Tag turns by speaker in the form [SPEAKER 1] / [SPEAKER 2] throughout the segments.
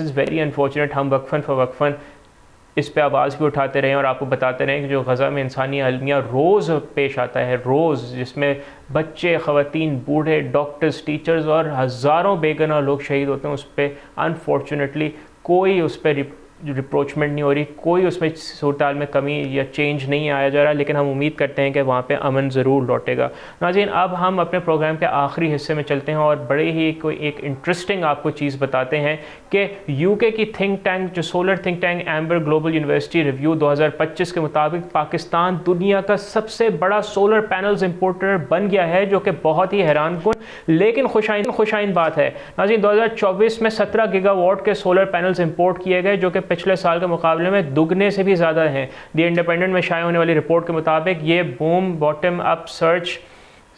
[SPEAKER 1] Is very unfortunate. हम वक्फन फ़वक्फन इस पे आवाज़ भी उठाते रहे और आपको बताते रहे कि जो गज़ा में इंसानी अलमिया रोज़ पेश आता है, रोज़, जिसमें बच्चे, ख़वातीन, बूढ़े, डॉक्टर्स, टीचर्स और हज़ारों बेगुनाह लोग शहीद होते हैं, उस पर अनफॉर्चुनेटली कोई उस पर रिप्रोचमेंट नहीं हो रही, कोई उसमें सूरत में कमी या चेंज नहीं आया जा रहा। लेकिन हम उम्मीद करते हैं कि वहाँ पे अमन ज़रूर लौटेगा। नाज़रीन, अब हम अपने प्रोग्राम के आखिरी हिस्से में चलते हैं और बड़े ही कोई एक इंटरेस्टिंग आपको चीज़ बताते हैं कि यूके की थिंक टैंक, जो solar think tank amber global university review 2025 के मुताबिक पाकिस्तान दुनिया का सबसे बड़ा सोलर पैनल्स इंपोर्टर बन गया है, जो कि बहुत ही हैरानकुन लेकिन खुशाइन बात है। नाज़रीन, 2024 में 17 गीगावाट के सोलर पैनल्स इंपोर्ट किए गए, जो कि पिछले साल के मुकाबले में दुगने से भी ज़्यादा हैं। द इंडिपेंडेंट में शाये होने वाली रिपोर्ट के मुताबिक ये बूम बॉटम अप सर्च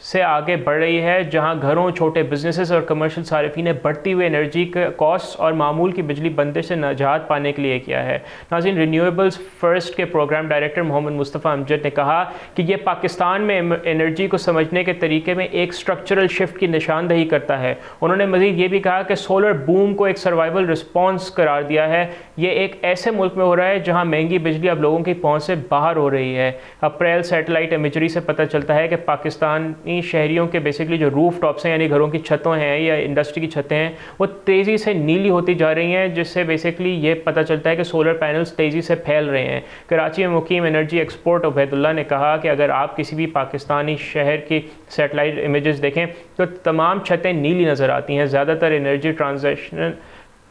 [SPEAKER 1] से आगे बढ़ रही है, जहां घरों, छोटे बिजनेसेस और कमर्शियल सारिफीन ने बढ़ती हुई एनर्जी के कॉस्ट और मामूल की बिजली बंदिश से निजात पाने के लिए किया है। नाज़रीन, रिन्यूएबल्स फर्स्ट के प्रोग्राम डायरेक्टर मोहम्मद मुस्तफ़ा अमजद ने कहा कि ये पाकिस्तान में एनर्जी को समझने के तरीके में एक स्ट्रक्चरल शिफ्ट की निशानदही करता है। उन्होंने मज़ीद ये भी कहा कि सोलर बूम को एक सर्वाइवल रिस्पॉन्स करार दिया है। ये एक ऐसे मुल्क में हो रहा है जहाँ महंगी बिजली अब लोगों की पहुँच से बाहर हो रही है। अप्रैल सैटेलाइट इमेजरी से पता चलता है कि पाकिस्तान शहरियों के बेसिकली जो रूफ टॉप्स हैं, यानी घरों की छतों हैं या इंडस्ट्री की छतें हैं, वो तेज़ी से नीली होती जा रही हैं, जिससे बेसिकली ये पता चलता है कि सोलर पैनल्स तेज़ी से फैल रहे हैं। कराची में मुकीम एनर्जी एक्सपर्ट उबैदुल्लाह ने कहा कि अगर आप किसी भी पाकिस्तानी शहर की सैटेलाइट इमेजेस देखें तो तमाम छतें नीली नज़र आती हैं। ज़्यादातर एनर्जी ट्रांजेक्शन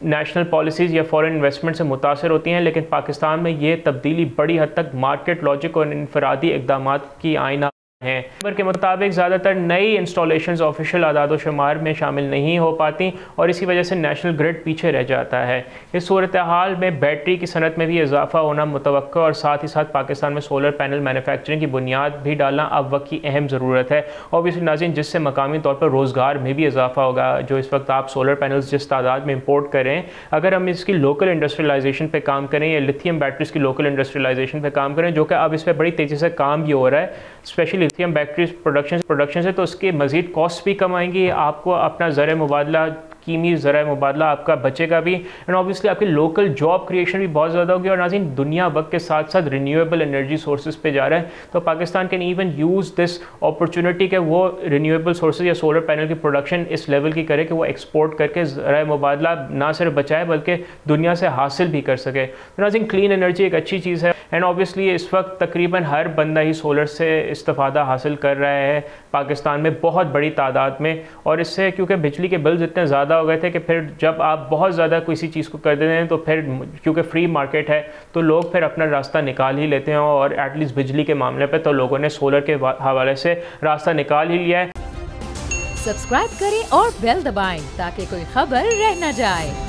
[SPEAKER 1] नेशनल पॉलिसीज़ या फॉरेन इन्वेस्टमेंट से मुतासर होती हैं, लेकिन पाकिस्तान में ये तब्दीली बड़ी हद तक मार्केट लॉजिक और इनफरादी इक़दामात की आईना हैं। खबर के मुताबिक ज़्यादातर नई इंस्टॉलेशंस ऑफिशियल आदाद शुमार में शामिल नहीं हो पाती और इसी वजह से नेशनल ग्रिड पीछे रह जाता है। इस सूरत हाल में बैटरी की सनत में भी इजाफा होना मुतवक्का और साथ ही साथ पाकिस्तान में सोलर पैनल मैन्युफैक्चरिंग की बुनियाद भी डालना अब वक्त की अहम ज़रूरत है। ऑब्वियसली नाज़रीन, जिससे मकामी तौर पर रोज़गार में भी इजाफा होगा। जो इस वक्त आप सोलर पैनल्स जिस तादाद में इंपोर्ट करें, अगर हम इसकी लोकल इंडस्ट्रियलाइजेशन पर काम करें या लिथियम बैटरीज की लोकल इंडस्ट्रियलाइजेशन पर काम करें, जो कि अब इस पर बड़ी तेज़ी से काम भी हो रहा है, स्पेशली लिथियम बैटरीज प्रोडक्शन से, तो उसके मज़ीद कॉस्ट भी कम आएंगी। आपको अपना ज़र मुबादला, कीमी ज़र मुबादला आपका बचेगा भी, एंड ऑब्वियसली आपकी लोकल जॉब क्रिएशन भी बहुत ज़्यादा होगी। और नाज़रीन, दुनिया वक्त के साथ साथ रिन्यूएबल एनर्जी सोर्सेज पे जा रहा है, तो Pakistan can even use this opportunity कि वो रिन्यूएबल सोर्सेज या सोलर पैनल की प्रोडक्शन इस लेवल की करे कि वो एक्सपोर्ट करके ज़र मुबादला ना सिर्फ बचाए बल्कि दुनिया से हासिल भी कर सके। तो नाज़रीन, क्लीन एनर्जी एक अच्छी चीज़ है, एंड ऑब्वियसली इस वक्त तकरीबन हर बंदा ही सोलर से इस्तेफ़ादा हासिल कर रहा है पाकिस्तान में बहुत बड़ी तादाद में। और इससे क्योंकि बिजली के बिल्स इतने ज़्यादा हो गए थे कि फिर जब आप बहुत ज़्यादा किसी चीज़ को कर देते हैं तो फिर क्योंकि फ्री मार्केट है तो लोग फिर अपना रास्ता निकाल ही लेते हैं, और एटलीस्ट बिजली के मामले पे तो लोगों ने सोलर के हवाले से रास्ता निकाल ही लिया है।
[SPEAKER 2] सब्सक्राइब करें और बेल दबाएं ताकि कोई खबर रह न जाए।